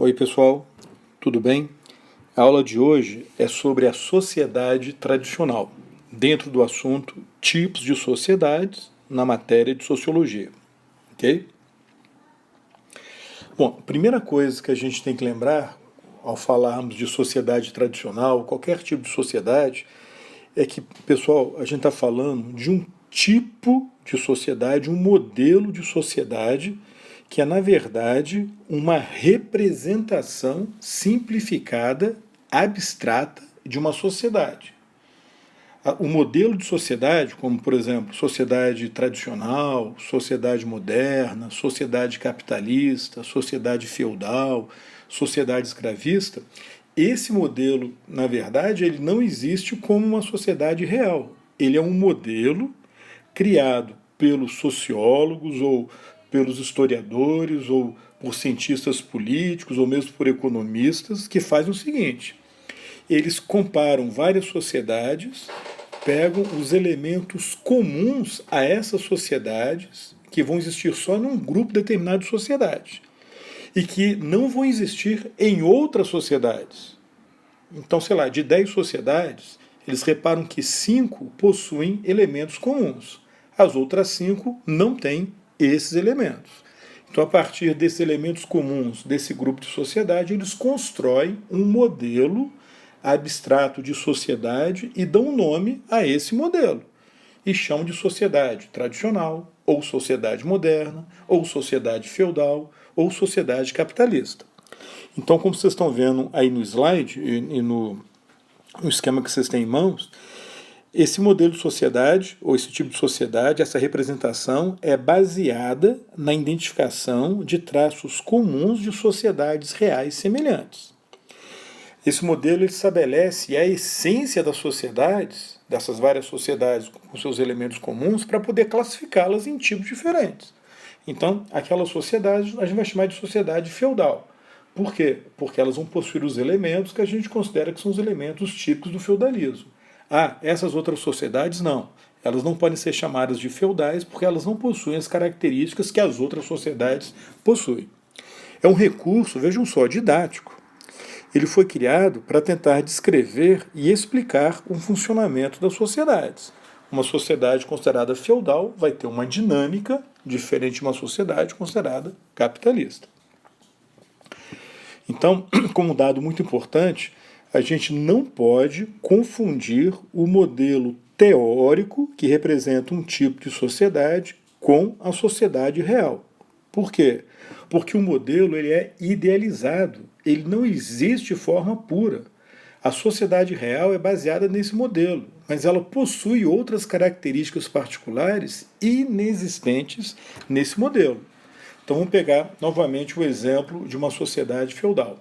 Oi, pessoal, tudo bem? A aula de hoje é sobre a sociedade tradicional, dentro do assunto tipos de sociedades na matéria de sociologia, ok? Bom, a primeira coisa que a gente tem que lembrar ao falarmos de sociedade tradicional, qualquer tipo de sociedade, é que, pessoal, a gente está falando de um tipo de sociedade, um modelo de sociedade que é, na verdade, uma representação simplificada, abstrata de uma sociedade. O modelo de sociedade, como, por exemplo, sociedade tradicional, sociedade moderna, sociedade capitalista, sociedade feudal, sociedade escravista, esse modelo, na verdade, ele não existe como uma sociedade real. Ele é um modelo criado pelos sociólogos ou pelos historiadores ou por cientistas políticos ou mesmo por economistas que fazem o seguinte: eles comparam várias sociedades, pegam os elementos comuns a essas sociedades que vão existir só num grupo determinado de sociedade e que não vão existir em outras sociedades. Então, sei lá, de 10 sociedades, eles reparam que 5 possuem elementos comuns. As outras 5 não têm esses elementos. Então, a partir desses elementos comuns desse grupo de sociedade, eles constroem um modelo abstrato de sociedade e dão nome a esse modelo. E chamam de sociedade tradicional, ou sociedade moderna, ou sociedade feudal, ou sociedade capitalista. Então, como vocês estão vendo aí no slide e no esquema que vocês têm em mãos, esse modelo de sociedade, ou esse tipo de sociedade, essa representação é baseada na identificação de traços comuns de sociedades reais semelhantes. Esse modelo ele estabelece a essência das sociedades, dessas várias sociedades com seus elementos comuns, para poder classificá-las em tipos diferentes. Então, aquela sociedade a gente vai chamar de sociedade feudal. Por quê? Porque elas vão possuir os elementos que a gente considera que são os elementos típicos do feudalismo. Ah, essas outras sociedades não. Elas não podem ser chamadas de feudais porque elas não possuem as características que as outras sociedades possuem. É um recurso, vejam só, didático. Ele foi criado para tentar descrever e explicar o funcionamento das sociedades. Uma sociedade considerada feudal vai ter uma dinâmica diferente de uma sociedade considerada capitalista. Então, como dado muito importante, a gente não pode confundir o modelo teórico, que representa um tipo de sociedade, com a sociedade real. Por quê? Porque o modelo ele é idealizado, ele não existe de forma pura. A sociedade real é baseada nesse modelo, mas ela possui outras características particulares inexistentes nesse modelo. Então vamos pegar novamente o exemplo de uma sociedade feudal.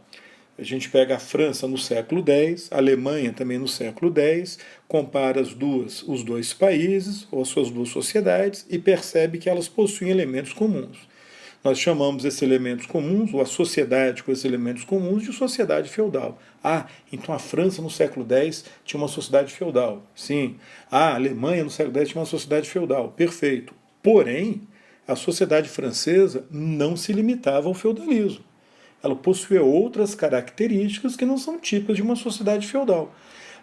A gente pega a França no século X, a Alemanha também no século X, compara os dois países, ou as suas duas sociedades, e percebe que elas possuem elementos comuns. Nós chamamos esses elementos comuns, ou a sociedade com esses elementos comuns, de sociedade feudal. Ah, então a França no século X tinha uma sociedade feudal. Sim. Ah, a Alemanha no século X tinha uma sociedade feudal. Perfeito. Porém, a sociedade francesa não se limitava ao feudalismo. Ela possuía outras características que não são típicas de uma sociedade feudal.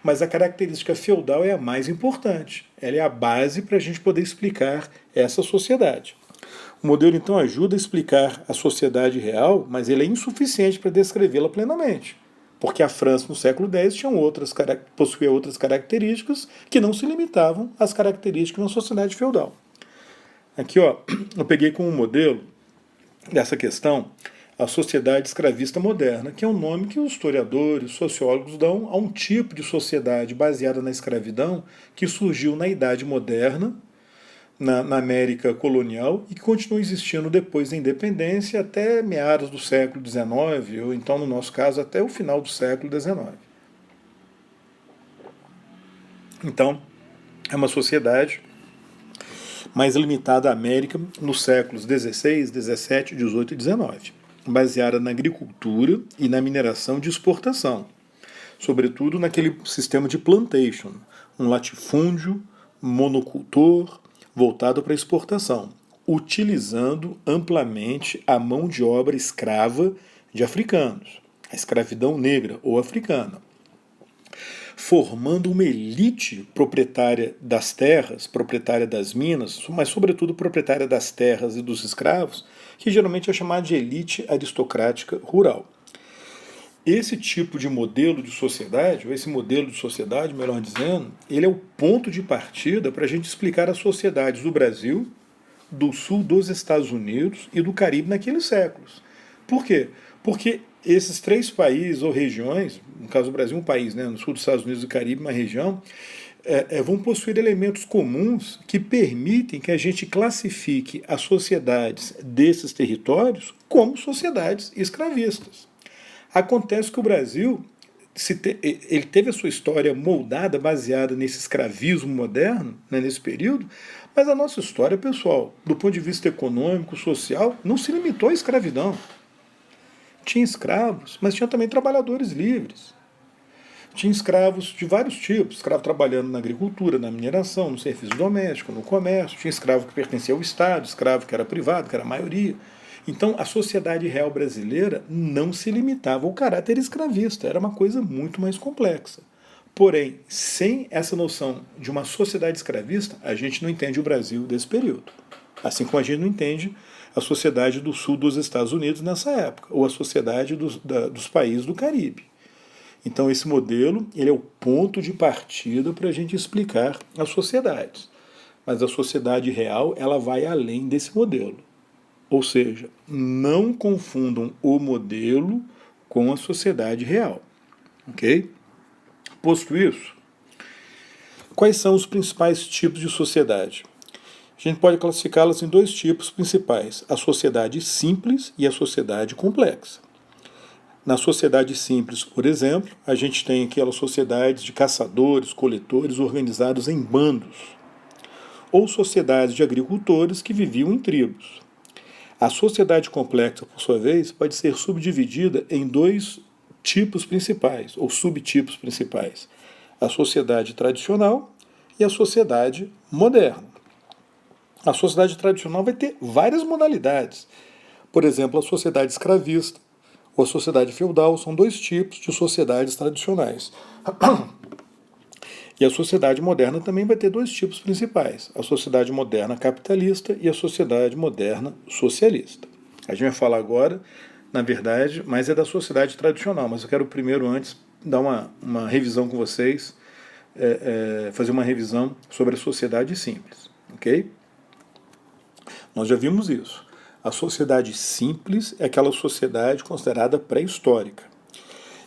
Mas a característica feudal é a mais importante. Ela é a base para a gente poder explicar essa sociedade. O modelo, então, ajuda a explicar a sociedade real, mas ele é insuficiente para descrevê-la plenamente. Porque a França, no século X, possuía outras características que não se limitavam às características de uma sociedade feudal. Aqui, ó, eu peguei como modelo dessa questão a sociedade escravista moderna, que é um nome que os historiadores, sociólogos dão a um tipo de sociedade baseada na escravidão que surgiu na Idade Moderna, na América colonial, e que continua existindo depois da independência até meados do século XIX, ou então, no nosso caso, até o final do século XIX. Então, é uma sociedade mais limitada à América nos séculos XVI, XVII, XVIII e XIX, baseada na agricultura e na mineração de exportação, sobretudo naquele sistema de plantation, um latifúndio monocultor voltado para a exportação, utilizando amplamente a mão de obra escrava de africanos, a escravidão negra ou africana, formando uma elite proprietária das terras, proprietária das minas, mas sobretudo proprietária das terras e dos escravos, que geralmente é chamada de elite aristocrática rural. Esse tipo de modelo de sociedade, ou esse modelo de sociedade, melhor dizendo, ele é o ponto de partida para a gente explicar as sociedades do Brasil, do sul dos Estados Unidos e do Caribe naqueles séculos. Por quê? Porque esses três países ou regiões, no caso do Brasil um país, né, no sul dos Estados Unidos e do Caribe uma região, vão possuir elementos comuns que permitem que a gente classifique as sociedades desses territórios como sociedades escravistas. Acontece que o Brasil ele teve a sua história moldada, baseada nesse escravismo moderno, né, nesse período, mas a nossa história, pessoal, do ponto de vista econômico, social, não se limitou à escravidão. Tinha escravos, mas tinha também trabalhadores livres. Tinha escravos de vários tipos, escravo trabalhando na agricultura, na mineração, no serviço doméstico, no comércio, tinha escravo que pertencia ao Estado, escravo que era privado, que era a maioria. Então, a sociedade real brasileira não se limitava ao caráter escravista, era uma coisa muito mais complexa. Porém, sem essa noção de uma sociedade escravista, a gente não entende o Brasil desse período. Assim como a gente não entende a sociedade do sul dos Estados Unidos nessa época, ou a sociedade dos países do Caribe. Então, esse modelo ele é o ponto de partida para a gente explicar as sociedades. Mas a sociedade real ela vai além desse modelo. Ou seja, não confundam o modelo com a sociedade real. Ok? Posto isso, quais são os principais tipos de sociedade? A gente pode classificá-las em dois tipos principais: a sociedade simples e a sociedade complexa. Na sociedade simples, por exemplo, a gente tem aquelas sociedades de caçadores, coletores organizados em bandos, ou sociedades de agricultores que viviam em tribos. A sociedade complexa, por sua vez, pode ser subdividida em dois tipos principais, ou subtipos principais: a sociedade tradicional e a sociedade moderna. A sociedade tradicional vai ter várias modalidades. Por exemplo, a sociedade escravista ou a sociedade feudal são dois tipos de sociedades tradicionais. E a sociedade moderna também vai ter dois tipos principais: a sociedade moderna capitalista e a sociedade moderna socialista. A gente vai falar agora, na verdade, mais é da sociedade tradicional, mas eu quero primeiro, antes, dar uma revisão com vocês, fazer uma revisão sobre a sociedade simples. Ok? Nós já vimos isso. A sociedade simples é aquela sociedade considerada pré-histórica.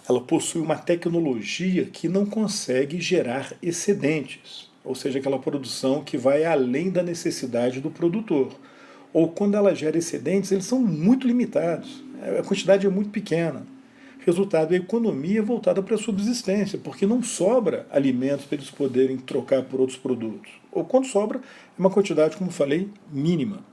Ela possui uma tecnologia que não consegue gerar excedentes, ou seja, aquela produção que vai além da necessidade do produtor. Ou quando ela gera excedentes, eles são muito limitados, a quantidade é muito pequena. Resultado, a economia é voltada para a subsistência, porque não sobra alimentos para eles poderem trocar por outros produtos. Ou quando sobra, é uma quantidade, como falei, mínima.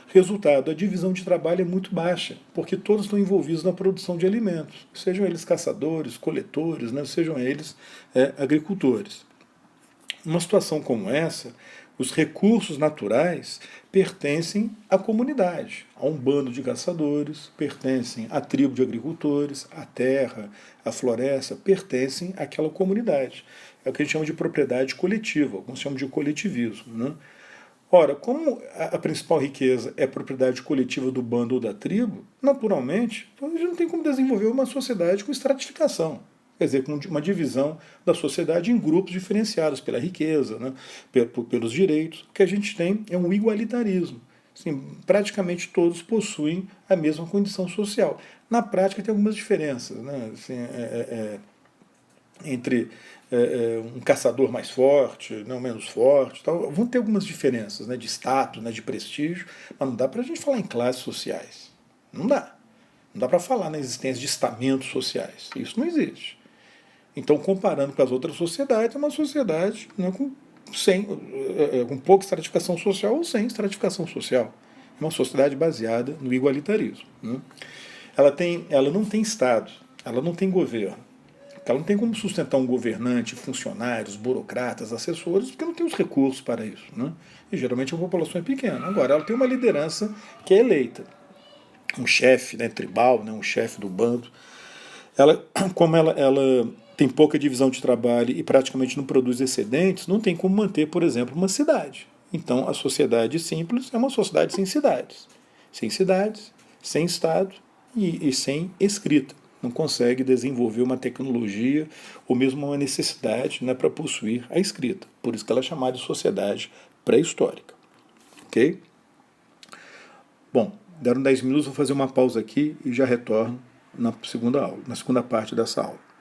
Resultado, a divisão de trabalho é muito baixa, porque todos estão envolvidos na produção de alimentos, sejam eles caçadores, coletores, né, sejam eles agricultores. Numa situação como essa, os recursos naturais pertencem à comunidade, a um bando de caçadores, pertencem à tribo de agricultores, a terra, a floresta, pertencem àquela comunidade. É o que a gente chama de propriedade coletiva, alguns chamam de coletivismo, né? Ora, como a principal riqueza é a propriedade coletiva do bando ou da tribo, naturalmente, a gente não tem como desenvolver uma sociedade com estratificação. Quer dizer, com uma divisão da sociedade em grupos diferenciados pela riqueza, né, pelos direitos. O que a gente tem é um igualitarismo. Assim, praticamente todos possuem a mesma condição social. Na prática tem algumas diferenças, né, assim, entre um caçador mais forte, não menos forte, tal. Vão ter algumas diferenças, né, de status, né, de prestígio, mas não dá para a gente falar em classes sociais. Não dá. Não dá para falar na existência de estamentos sociais. Isso não existe. Então, comparando com as outras sociedades, é uma sociedade, né, com pouca estratificação social ou sem estratificação social. É uma sociedade baseada no igualitarismo. Né? Ela não tem Estado, ela não tem governo. Ela não tem como sustentar um governante, funcionários, burocratas, assessores, porque não tem os recursos para isso. Né? E geralmente a população é pequena. Agora, ela tem uma liderança que é eleita. um chefe, né, tribal, né, um chefe do bando, como ela tem pouca divisão de trabalho e praticamente não produz excedentes, não tem como manter, por exemplo, uma cidade. Então, a sociedade simples é uma sociedade sem cidades. Sem cidades, sem Estado e sem escrita. Não consegue desenvolver uma tecnologia ou mesmo uma necessidade, né, para possuir a escrita. Por isso que ela é chamada de sociedade pré-histórica. Ok? Bom, deram 10 minutos, vou fazer uma pausa aqui e já retorno na segunda aula, na segunda parte dessa aula.